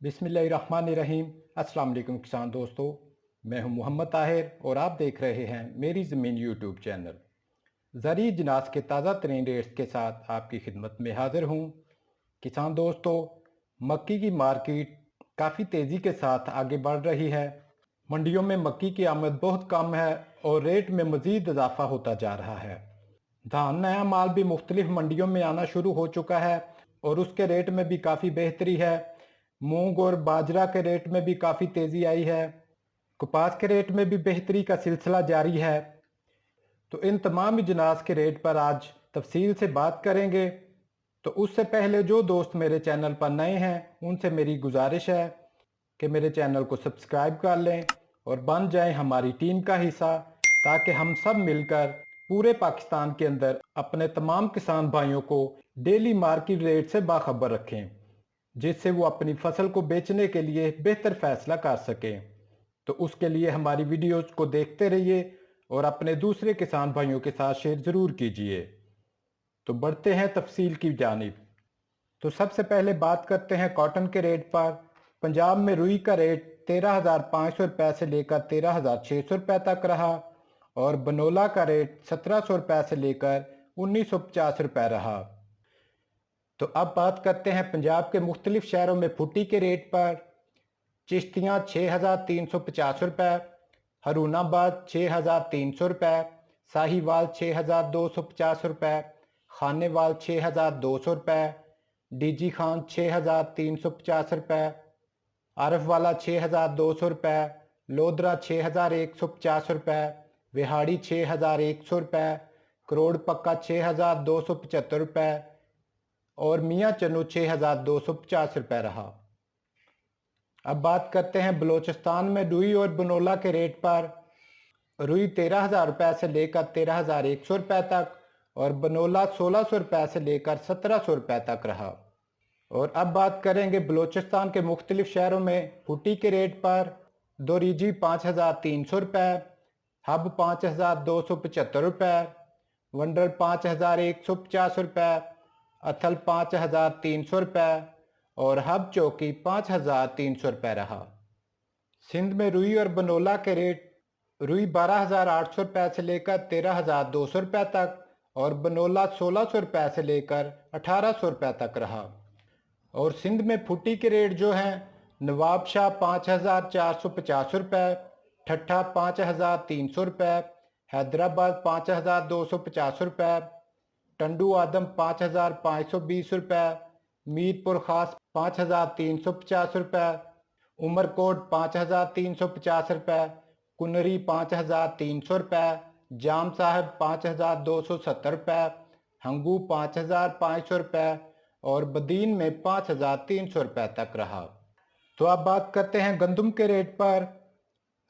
बिस्मिल्लाहिर्रहमानिर्रहीम। अस्सलाम वालेकुम किसान दोस्तों, मैं हूं मोहम्मद ताहिर और आप देख रहे हैं मेरी ज़मीन यूट्यूब चैनल। ज़रूरी जिनास के ताज़ा तरीन रेट्स के साथ आपकी खिदमत में हाजिर हूं। किसान दोस्तों, मक्की की मार्केट काफ़ी तेज़ी के साथ आगे बढ़ रही है। मंडियों में मक्की की आमद बहुत कम है और रेट में मज़ीद इजाफा होता जा रहा है। धान नया माल भी मुख्तलिफ मंडियों में आना शुरू हो चुका है और उसके रेट में भी काफ़ी बेहतरी है। मूंग और बाजरा के रेट में भी काफ़ी तेज़ी आई है। कपास के रेट में भी बेहतरी का सिलसिला जारी है। तो इन तमाम इजनास के रेट पर आज तफसील से बात करेंगे। तो उससे पहले जो दोस्त मेरे चैनल पर नए हैं उनसे मेरी गुजारिश है कि मेरे चैनल को सब्सक्राइब कर लें और बन जाएं हमारी टीम का हिस्सा, ताकि हम सब मिलकर पूरे पाकिस्तान के अंदर अपने तमाम किसान भाइयों को डेली मार्केट रेट से बाखबर रखें, जिससे वो अपनी फसल को बेचने के लिए बेहतर फैसला कर सकें। तो उसके लिए हमारी वीडियोज को देखते रहिए और अपने दूसरे किसान भाइयों के साथ शेयर ज़रूर कीजिए। तो बढ़ते हैं तफसील की जानिब। तो सबसे पहले बात करते हैं कॉटन के रेट पर। पंजाब में रुई का रेट 13,500 रुपये से लेकर 13,600 रुपये तक रहा और बनोला का रेट 1,700 रुपये से लेकर 1,950 रुपये रहा। तो अब बात करते हैं पंजाब के मुख्तलिफ शहरों में फुटी के रेट पर। चिश्तियाँ 6,350 रुपये, हरूनाबाद 6,300 रुपये, साहिवाल 6,250 रुपये, खानेवाल 6,200 रुपये, डीजी खान 6,350 रुपये, आरफवाला 6,200 रुपये, लोधरा 6,150 रुपये, विहाड़ी 6,100 रुपये, करोड़ पक्का 6,275 रुपये और मियाँ चन्नू 6,250 रुपये रहा। अब बात करते हैं बलूचिस्तान में रुई और बनोला के रेट पर। रुई 13,000 रुपये से लेकर 13,100 रुपये तक और बनोला 1,600 रुपये से लेकर 1,700 रुपये तक रहा। और अब बात करेंगे बलूचिस्तान के मुख्तलिफ शहरों में फुटी के रेट पर। दोरीजी 5,300 रुपये, हब 5,275 रुपये, वंडर 5,150 रुपये, अथल 5,300 रुपये और हब चौकी 5,300 रुपये रहा। सिंध में रुई और बनोला के रेट। रुई 12,800 रुपये से लेकर 13,200 रुपये तक और बनोला 1,600 रुपये से लेकर 1,800 रुपये तक रहा। और सिंध में फुटी के रेट जो हैं, नवाबशाह 5,450 रुपये, ठट्ठा 5,300 रुपये, हैदराबाद 5,250 रुपये, टंडू आदम 5,520 रुपये, मीरपुर खास 5,350 रुपये, उमरकोट 5,350 रुपये, कुनरी 5,300 रुपये, जाम साहब 5,270 रुपये, हंगू 5,500 रुपये और बदीन में 5,300 रुपये तक रहा। तो अब बात करते हैं गंदम के रेट पर।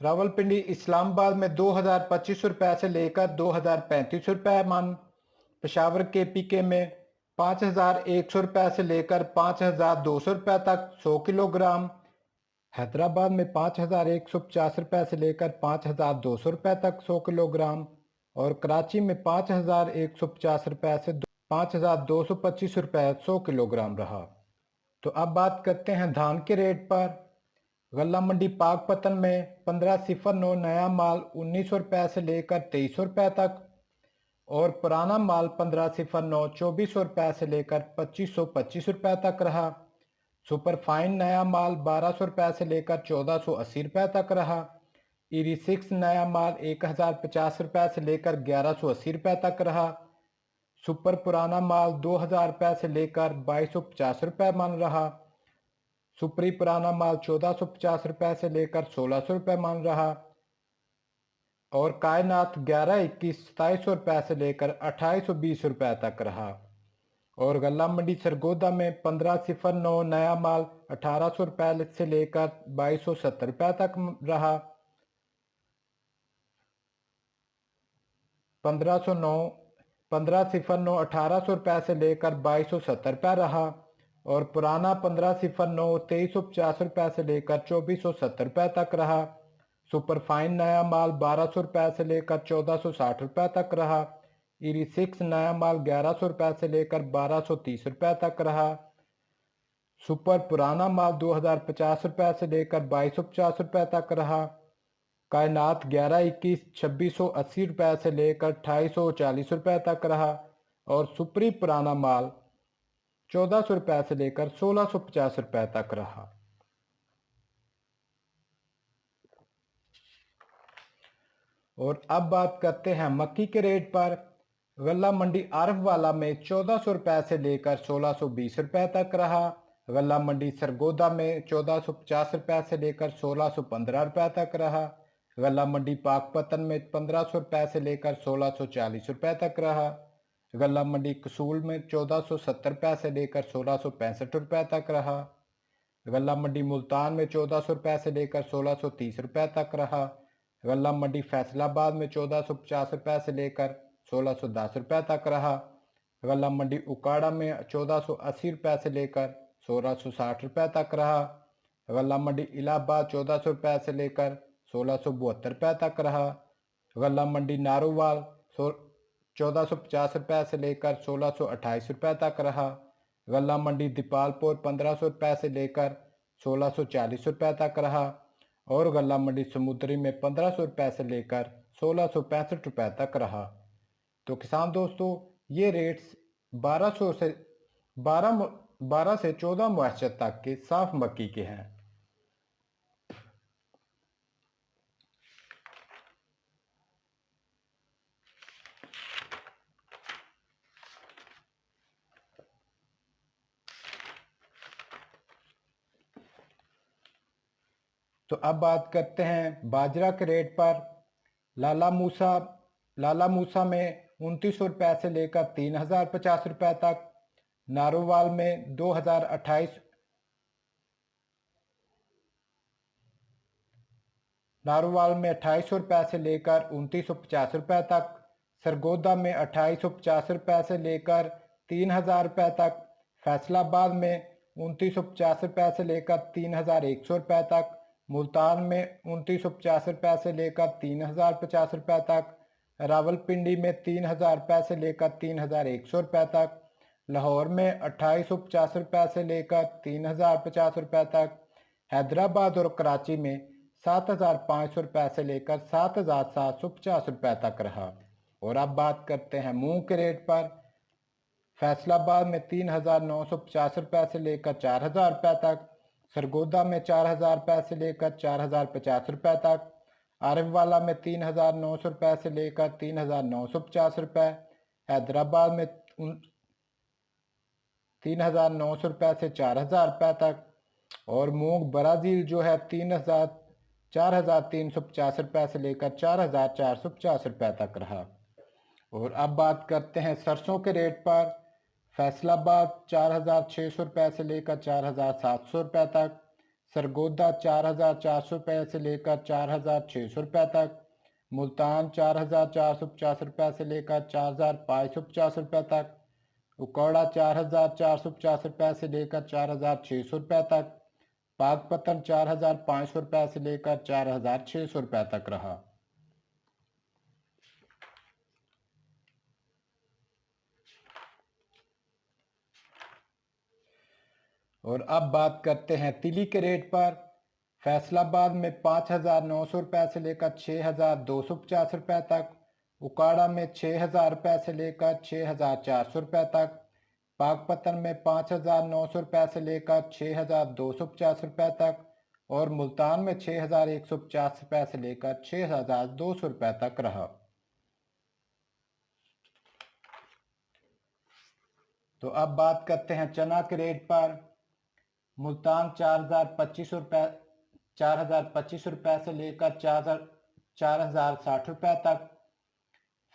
रावलपिंडी इस्लामाबाद में 2,025 रुपये से लेकर 2,035 रुपये मन। पेशावर के पीके में 5,100 रुपये से लेकर 5,200 रुपये तक 100 किलोग्राम। हैदराबाद में 5,150 रुपये से लेकर 5,200 रुपये तक 100 किलोग्राम और कराची में 5,150 रुपये से 5,225 रुपये 100 किलोग्राम रहा। तो अब बात करते हैं धान के रेट पर। गल्ला मंडी पाकपतन में 1509 नया माल 1,900 रुपये से लेकर 2,300 रुपये तक और पुराना माल 1509 2,400 रुपये से लेकर 2,525 रुपये तक रहा। सुपर फाइन नया माल 1,200 रुपये से लेकर 1,480 रुपये तक रहा। ईरी 6 नया माल 1,050 रुपये से लेकर 1,180 रुपये तक रहा। सुपर पुराना माल 2,000 रुपये से लेकर 2,250 रुपये मन रहा। सुपरी पुराना माल 1,450 रुपये से लेकर 1,600 रुपये मन रहा और कायनात 1121 2,700 रुपये से लेकर 2,820 रुपये तक रहा। और गल्ला मंडी सरगोदा में 1509 नया माल 1,800 रुपये से लेकर 2,270 रुपये तक रहा। 1509 1,800 रुपये से लेकर 2,270 रुपये रहा और पुराना 1509 2,350 रुपये से लेकर 2,470 रुपये तक रहा। सुपर फाइन नया माल 1,200 रुपये से लेकर 1,460 रुपये तक रहा। ईरी 6 नया माल 1,100 रुपये से लेकर 1,230 रुपये तक रहा। सुपर पुराना माल 2050 रुपये से लेकर 2250 रुपये तक रहा। कायनात 1121 2680 रुपये से लेकर 2840 रुपये तक रहा। और सुपरी पुराना माल 1400 रुपये से लेकर 1650 रुपये तक रहा। और अब बात करते हैं मक्की के रेट पर। गल्ला मंडी आरफवाला में 1400 रुपये से लेकर 1620 रुपये तक रहा। गल्ला मंडी सरगोदा में 1450 रुपये से लेकर 1615 रुपये तक रहा। गल्ला मंडी पाकपतन में 1500 रुपये से लेकर 1640 रुपये तक रहा। गल्ला मंडी कसूल में 1470 रुपये से लेकर 1665 रुपये तक रहा। गल्ला मंडी मुल्तान में 1400 रुपये से लेकर 1630 रुपये तक रहा। गल्ला मंडी फैसलाबाद में 1450 रुपये से लेकर 1610 रुपये तक रहा। गल्ला मंडी उकाड़ा में 1480 रुपये से लेकर 1660 रुपये तक रहा। गल्ला मंडी इलाहाबाद 1400 रुपये से लेकर 1672 रुपये तक रहा। गल्ला मंडी नारोवाल 1450 रुपये से लेकर 1628 रुपये तक रहा। गल्ला मंडी दीपालपुर 1500 रुपये से लेकर 1640 रुपये तक रहा। और गल्ला मंडी समुद्री में 1500 रुपये से लेकर 1665 रुपये तक रहा। तो किसान दोस्तों, ये रेट्स 12 से 14 मॉइस्चर तक के साफ मक्की के हैं। तो अब बात करते हैं बाजरा के रेट पर। लाला मूसा में 2900 रुपये से लेकर 3050 रुपये तक। नारोवाल में 2028 नारोवाल में 2800 रुपये से लेकर 2950 रुपये तक। सरगोदा में 2850 रुपये से लेकर 3000 रुपये तक। फैसलाबाद में 2950 रुपये से लेकर 3100 रुपये तक। मुल्तान में 2950 रुपये से लेकर 3050 रुपये तक। रावलपिंडी में 3000 रुपये से लेकर 3100 रुपये तक। लाहौर में 2850 रुपये से लेकर 3050 रुपये तक। हैदराबाद और कराची में 7500 रुपये से लेकर 7750 रुपये तक रहा। और अब बात करते हैं मूंग के रेट पर। फैसलाबाद में 3950 रुपये से लेकर 4000 रुपये तक। सरगोदा में 4000 रुपये से लेकर 4050 रुपये तक। आरिफवाला में 3900 रुपये से लेकर 3950 रुपये। हैदराबाद में 3900 रुपये से 4000 रुपये तक। और मूंग ब्राज़ील जो है 4350 रुपये से लेकर 4450 रुपये तक रहा। और अब बात करते हैं सरसों के रेट पर। फैसलाबाद 4600 रुपये से लेकर 4700 रुपये तक। सरगोदा 4400 रुपये से लेकर 4600 रुपये तक। मुल्तान 4450 रुपये से लेकर 4550 रुपये तक। उकौड़ा 4450 रुपये से लेकर 4600 रुपये तक। पाकपतन 4500 रुपये से लेकर 4600 रुपये तक रहा। और अब बात करते हैं तिली के रेट पर। फैसलाबाद में 5900 रुपये से लेकर 6250 रुपये तक। उकाड़ा में 6000 रुपये से लेकर 6400 रुपये तक। पाकपतन में 5900 रुपये से लेकर 6250 रुपये तक। और मुल्तान में 6150 रुपये से लेकर 6200 रुपये तक रहा। तो अब बात करते हैं चना के रेट पर। मुल्तान 4025 रुपये से लेकर 4060 रुपये तक।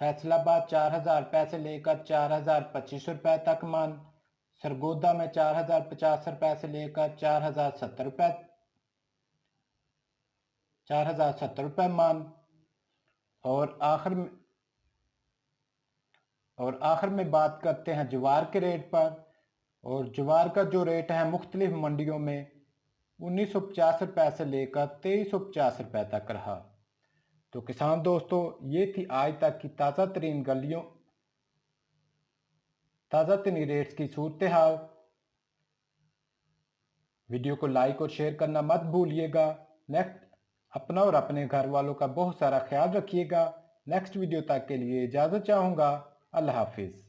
फैसलाबाद 4000 रुपये से लेकर 4025 रुपये तक मान। सरगोदा में 4050 रुपये से लेकर 4070 रुपये मान। और आखिर में बात करते हैं ज्वार के रेट पर। और ज्वार का जो रेट है मुख्तलिफ मंडियों में 1950 रुपये से लेकर 2350 रुपये तक रहा। तो किसान दोस्तों, ये थी आज तक की ताज़ा तरीन रेट्स की सूरत हाल। वीडियो को लाइक और शेयर करना मत भूलिएगा। नेक्स्ट अपना और अपने घर वालों का बहुत सारा ख्याल रखिएगा। नेक्स्ट वीडियो तक के लिए इजाज़त चाहूँगा। अल्लाह हाफिज़।